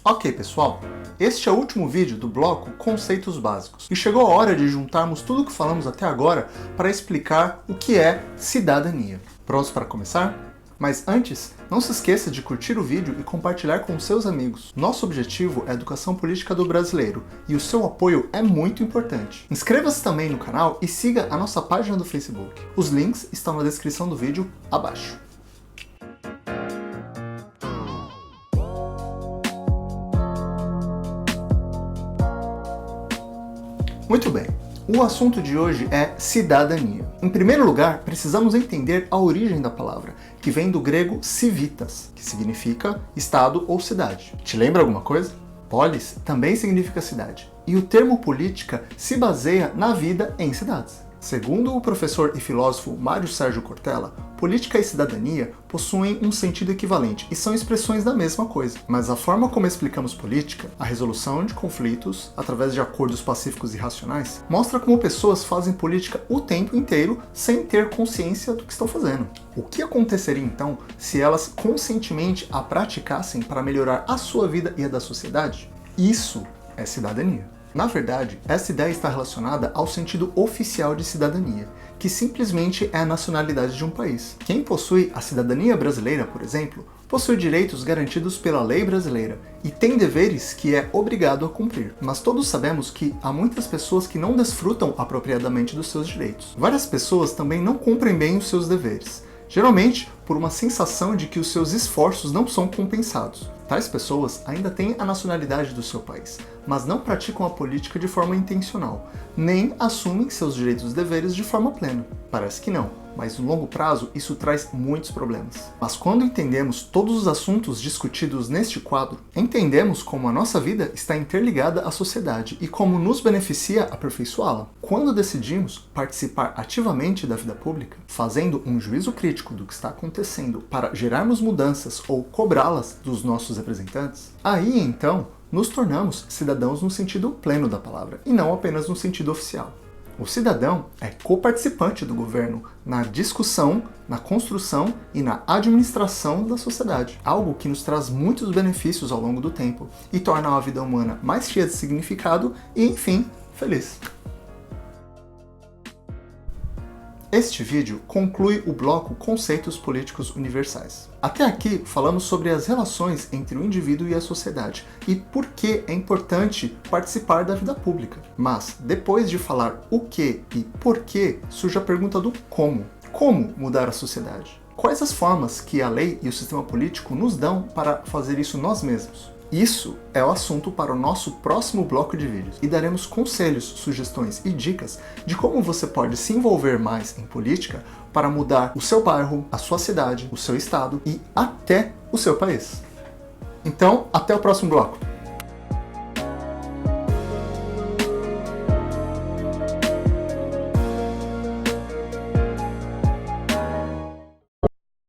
Ok, pessoal, este é o último vídeo do bloco Conceitos Básicos e chegou a hora de juntarmos tudo o que falamos até agora para explicar o que é cidadania. Prontos para começar? Mas antes, não se esqueça de curtir o vídeo e compartilhar com seus amigos. Nosso objetivo é a educação política do brasileiro e o seu apoio é muito importante. Inscreva-se também no canal e siga a nossa página do Facebook. Os links estão na descrição do vídeo abaixo. Muito bem, o assunto de hoje é cidadania. Em primeiro lugar, precisamos entender a origem da palavra, que vem do grego civitas, que significa estado ou cidade. Te lembra alguma coisa? Polis também significa cidade, e o termo política se baseia na vida em cidades. Segundo o professor e filósofo Mário Sérgio Cortella, política e cidadania possuem um sentido equivalente e são expressões da mesma coisa. Mas a forma como explicamos política, a resolução de conflitos através de acordos pacíficos e racionais, mostra como pessoas fazem política o tempo inteiro sem ter consciência do que estão fazendo. O que aconteceria então se elas conscientemente a praticassem para melhorar a sua vida e a da sociedade? Isso é cidadania. Na verdade, essa ideia está relacionada ao sentido oficial de cidadania, que simplesmente é a nacionalidade de um país. Quem possui a cidadania brasileira, por exemplo, possui direitos garantidos pela lei brasileira e tem deveres que é obrigado a cumprir. Mas todos sabemos que há muitas pessoas que não desfrutam apropriadamente dos seus direitos. Várias pessoas também não cumprem bem os seus deveres, geralmente por uma sensação de que os seus esforços não são compensados. Tais pessoas ainda têm a nacionalidade do seu país, mas não praticam a política de forma intencional, nem assumem seus direitos e deveres de forma plena. Parece que não, mas no longo prazo isso traz muitos problemas. Mas quando entendemos todos os assuntos discutidos neste quadro, entendemos como a nossa vida está interligada à sociedade e como nos beneficia aperfeiçoá-la. Quando decidimos participar ativamente da vida pública, fazendo um juízo crítico do que está acontecendo para gerarmos mudanças ou cobrá-las dos nossos representantes, aí então nos tornamos cidadãos no sentido pleno da palavra e não apenas no sentido oficial. O cidadão é coparticipante do governo na discussão, na construção e na administração da sociedade, algo que nos traz muitos benefícios ao longo do tempo e torna a vida humana mais cheia de significado e, enfim, feliz. Este vídeo conclui o bloco Conceitos Políticos Universais. Até aqui falamos sobre as relações entre o indivíduo e a sociedade e por que é importante participar da vida pública. Mas, depois de falar o que e por que, surge a pergunta do como. Como mudar a sociedade? Quais as formas que a lei e o sistema político nos dão para fazer isso nós mesmos? Isso é o assunto para o nosso próximo bloco de vídeos e daremos conselhos, sugestões e dicas de como você pode se envolver mais em política para mudar o seu bairro, a sua cidade, o seu estado e até o seu país. Então, até o próximo bloco!